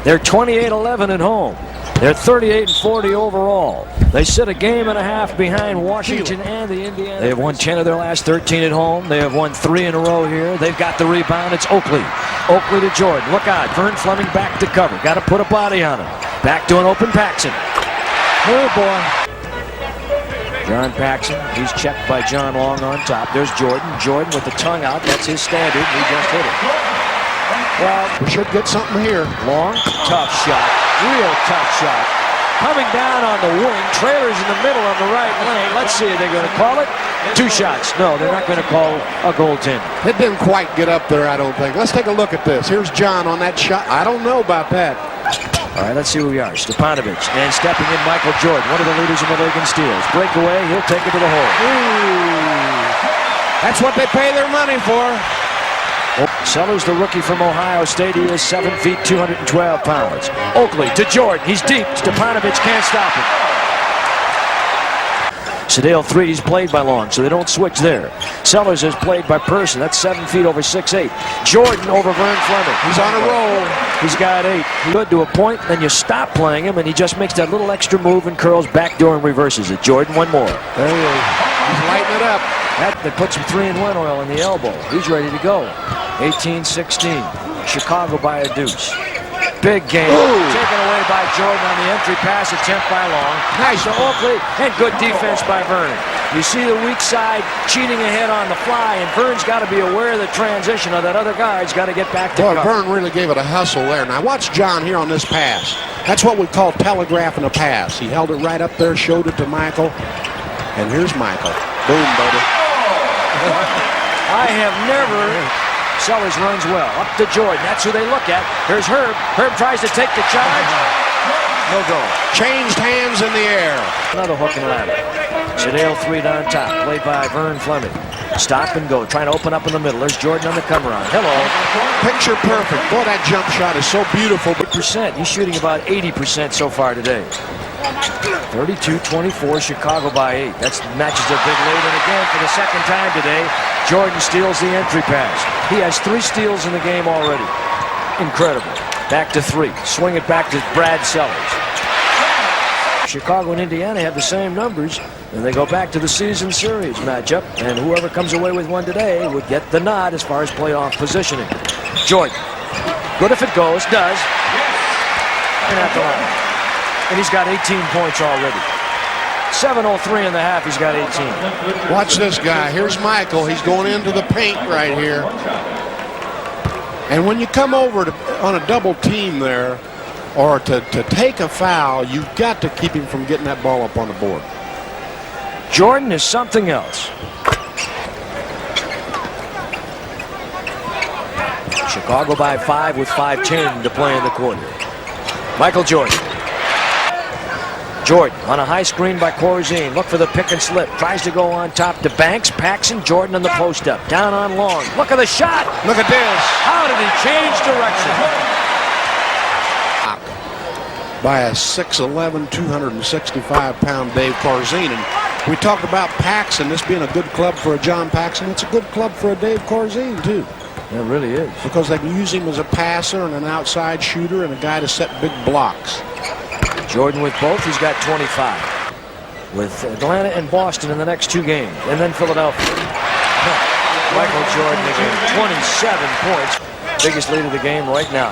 They're 28-11 at home. They're 38-40 overall. They sit a game and a half behind Washington and the Indiana. They have won 10 of their last 13 at home. They have won 3 in a row here. They've got the rebound. It's Oakley. Oakley to Jordan. Look out. Vern Fleming back to cover. Got to put a body on him. Back to an open Paxson. Oh, boy. John Paxson. He's checked by John Long on top. There's Jordan. Jordan with the tongue out. That's his standard. He just hit it. Well, we should get something here. Long, tough shot. Real tough shot. Coming down on the wing. Trailers in the middle on the right lane. Let's see, are they going to call it? 2 shots. No, they're not going to call a goaltender. It didn't quite get up there, I don't think. Let's take a look at this. Here's John on that shot. I don't know about that. All right, let's see who we are. Stepanovic. And stepping in, Michael Jordan, one of the leaders in the league in steals. Breakaway, he'll take it to the hole. Ooh. That's what they pay their money for. Sellers, the rookie from Ohio State. He is 7 feet, 212 pounds. Oakley to Jordan. He's deep. Stepanovic can't stop him. Sedale 3, he's played by Long, so they don't switch there. Sellers is played by Person. That's 7 feet over 6'8". Jordan over Vern Fleming. He's on a roll. He's got 8. Good to a point, then you stop playing him, and he just makes that little extra move and curls backdoor and reverses it. Jordan, one more. There he is. He's lighting it up. That puts him 3-in-1 oil in the elbow. He's ready to go. 18-16. Chicago by a deuce. Big game. Ooh. Taken away by Jordan on the entry pass attempt by Long. Nice to Oakley, and good defense by Vernon. You see the weak side cheating ahead on the fly, and Vern's got to be aware of the transition of that other guard's got to get back to cover. Vern really gave it a hustle there. Now watch John here on this pass. That's what we call telegraphing a pass. He held it right up there, showed it to Michael, and here's Michael. Boom, buddy. I have never... Sellers runs well. Up to Jordan. That's who they look at. Here's Herb. Herb tries to take the charge. No go. Changed hands in the air. Another hook and ladder. Sedale 3 down top. Played by Vern Fleming. Stop and go. Trying to open up in the middle. There's Jordan on the come around. Hello. Picture perfect. Boy, that jump shot is so beautiful. He's shooting about 80% so far today. 32-24, Chicago by 8. That matches their big lead. And again, for the second time today, Jordan steals the entry pass. He has 3 steals in the game already. Incredible. Back to 3. Swing it back to Brad Sellers. Chicago and Indiana have the same numbers, and they go back to the season series matchup, and whoever comes away with one today would get the nod as far as playoff positioning. Jordan. Good if it goes. Does. And at the line. And he's got 18 points already. 7:03 in the half, he's got 18. Watch this guy. Here's Michael. He's going into the paint right here. And when you come over on a double team there, or to take a foul, you've got to keep him from getting that ball up on the board. Jordan is something else. Chicago by 5 with 5:10 to play in the quarter. Michael Jordan. Jordan on a high screen by Corzine. Look for the pick and slip. Tries to go on top to Banks. Paxson. Jordan on the post up. Down on Long. Look at the shot. Look at this. How did he change direction? By a 6'11", 265-pound Dave Corzine. And we talked about Paxson, this being a good club for a John Paxson. It's a good club for a Dave Corzine, too. It really is. Because they can use him as a passer and an outside shooter and a guy to set big blocks. Jordan with both, he's got 25. With Atlanta and Boston in the next 2 games. And then Philadelphia. Michael Jordan again, 27 points. Biggest lead of the game right now.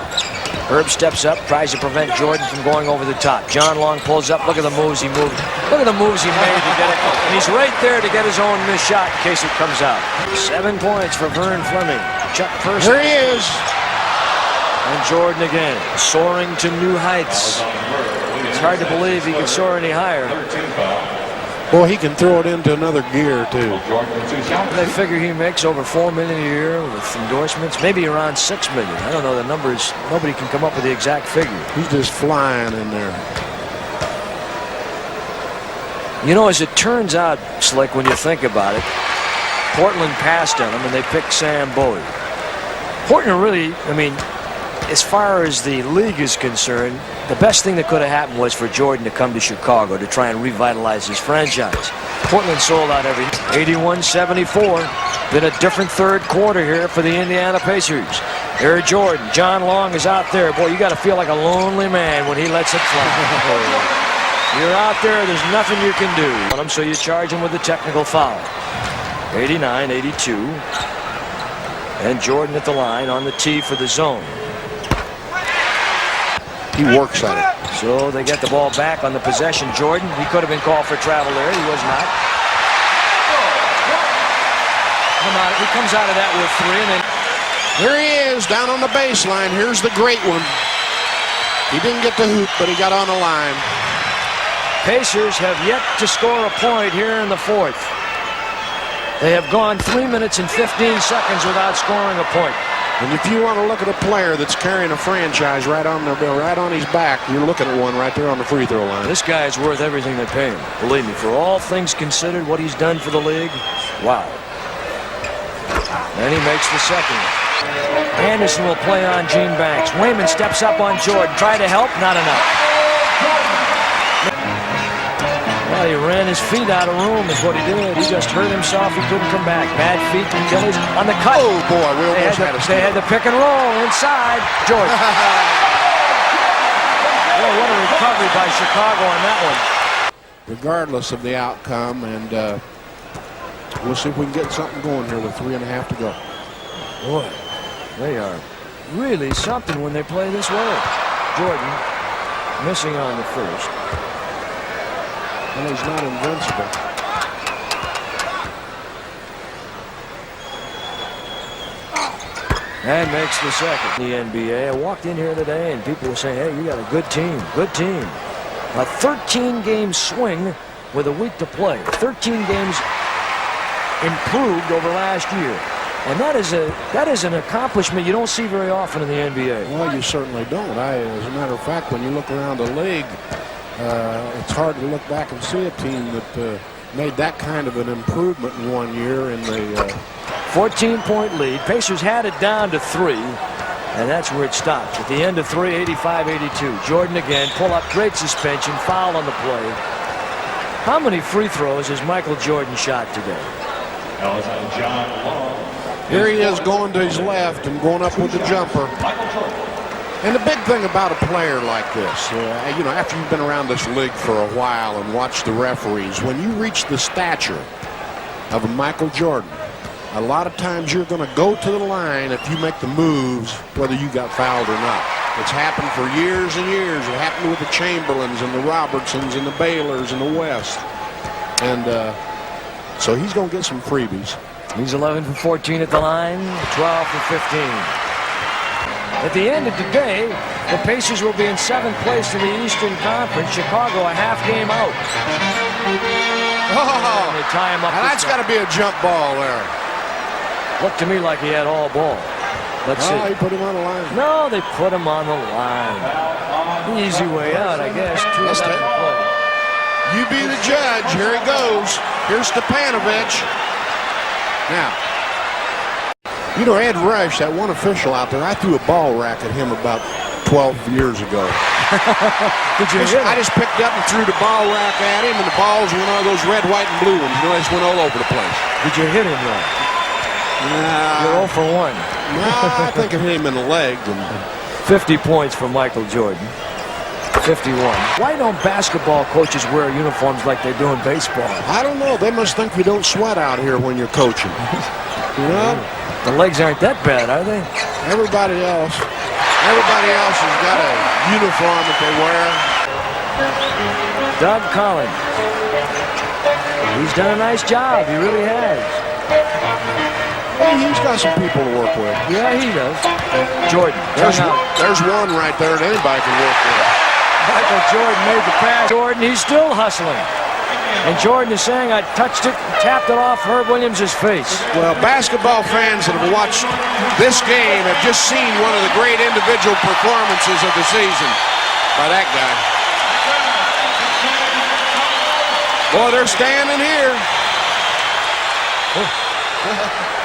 Herb steps up, tries to prevent Jordan from going over the top. John Long pulls up. Look at the moves he moved. Look at the moves he made to get it. And he's right there to get his own missed shot in case it comes out. 7 points for Vern Fleming. Chuck Person. Here he is. And Jordan again, soaring to new heights. It's hard to believe he can soar any higher. Boy, he can throw it into another gear, too. They figure he makes over $4 million a year with endorsements, maybe around $6 million. I don't know the numbers. Nobody can come up with the exact figure. He's just flying in there. You know, as it turns out, Slick, when you think about it, Portland passed on him and they picked Sam Bowie. Portland really, I mean, as far as the league is concerned, the best thing that could have happened was for Jordan to come to Chicago to try and revitalize his franchise. Portland sold out everything. 81-74. Been a different third quarter here for the Indiana Pacers. Here Jordan. John Long is out there. Boy, you got to feel like a lonely man when he lets it fly. You're out there, there's nothing you can do on him, so you charge him with a technical foul. 89-82. And Jordan at the line on the tee for the zone. He works at it. So they get the ball back on the possession. Jordan, he could have been called for travel there. He was not. He comes out of that with 3, and then Here he is, down on the baseline. Here's the great one. He didn't get the hoop, but he got on the line. Pacers have yet to score a point here in the 4th. They have gone 3 minutes and 15 seconds without scoring a point. And if you want to look at a player that's carrying a franchise right on his back, you're looking at one right there on the free throw line. This guy is worth everything they pay him. Believe me, for all things considered, what he's done for the league, wow. And he makes the second. Anderson will play on Gene Banks. Wayman steps up on Jordan. Try to help, not enough. Well, he ran his feet out of room is what he did. He just hurt himself. He couldn't come back. Bad feet, Achilles on the cut. Oh, boy, we almost had a steal. They had the pick and roll inside. Jordan. Well, what a recovery by Chicago on that one. Regardless of the outcome, and we'll see if we can get something going here with 3.5 to go. Boy, they are really something when they play this way. Jordan missing on the first. And he's not invincible. And makes the second. The NBA. I walked in here today and people were saying, hey, you got a good team. Good team. A 13-game swing with a week to play. 13 games improved over last year. And that is an accomplishment you don't see very often in the NBA. Well, you certainly don't. As a matter of fact, when you look around the league, it's hard to look back and see a team that made that kind of an improvement in 1 year in the 14-point lead. Pacers had it down to 3, and that's where it stopped. At the end of 3, 85-82. Jordan again, pull up, great suspension, foul on the play. How many free throws has Michael Jordan shot today? Here he is going to his left and going up with the jumper. And the big thing about a player like this, you know, after you've been around this league for a while and watched the referees, when you reach the stature of a Michael Jordan, a lot of times you're going to go to the line if you make the moves, whether you got fouled or not. It's happened for years and years. It happened with the Chamberlains and the Robertsons and the Baylors in the West. And so he's going to get some freebies. He's 11 for 14 at the line, 12 for 15. At the end of today, the Pacers will be in 7th place in the Eastern Conference. Chicago a half game out. Oh, and they tie him up. Now that's got to be a jump ball there. Looked to me like he had all ball. Let's see. He put him on the line. No, they put him on the line. The easy way out, I guess. You be the judge. Here he goes. Here's Stepanovic. Now, you know, Ed Rush, that one official out there, I threw a ball rack at him about 12 years ago. Did you hit him? I just picked up and threw the ball rack at him, and the balls were one of those red, white, and blue ones. You know, they just went all over the place. Did you hit him, though? You're 0 for 1. I think I hit him in the leg. 50 points for Michael Jordan. 51. Why don't basketball coaches wear uniforms like they do in baseball? I don't know. They must think you don't sweat out here when you're coaching. You know? The legs aren't that bad, are they? Everybody else has got a uniform that they wear. Doug Collins. He's done a nice job. He really has. Hey, he's got some people to work with. Yeah, he does. Jordan. There's one right there that anybody can work with. Michael Jordan made the pass. Jordan, he's still hustling. And Jordan is saying, I touched it, tapped it off Herb Williams' face. Well, basketball fans that have watched this game have just seen one of the great individual performances of the season by that guy. Boy, they're standing here.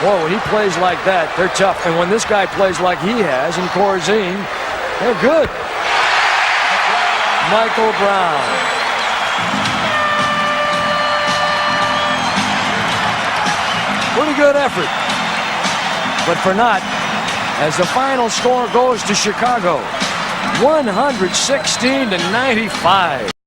Boy, when he plays like that, they're tough. And when this guy plays like he has in Corzine, they're good. Michael Brown. Pretty good effort. But for not, as the final score goes to Chicago, 116-95.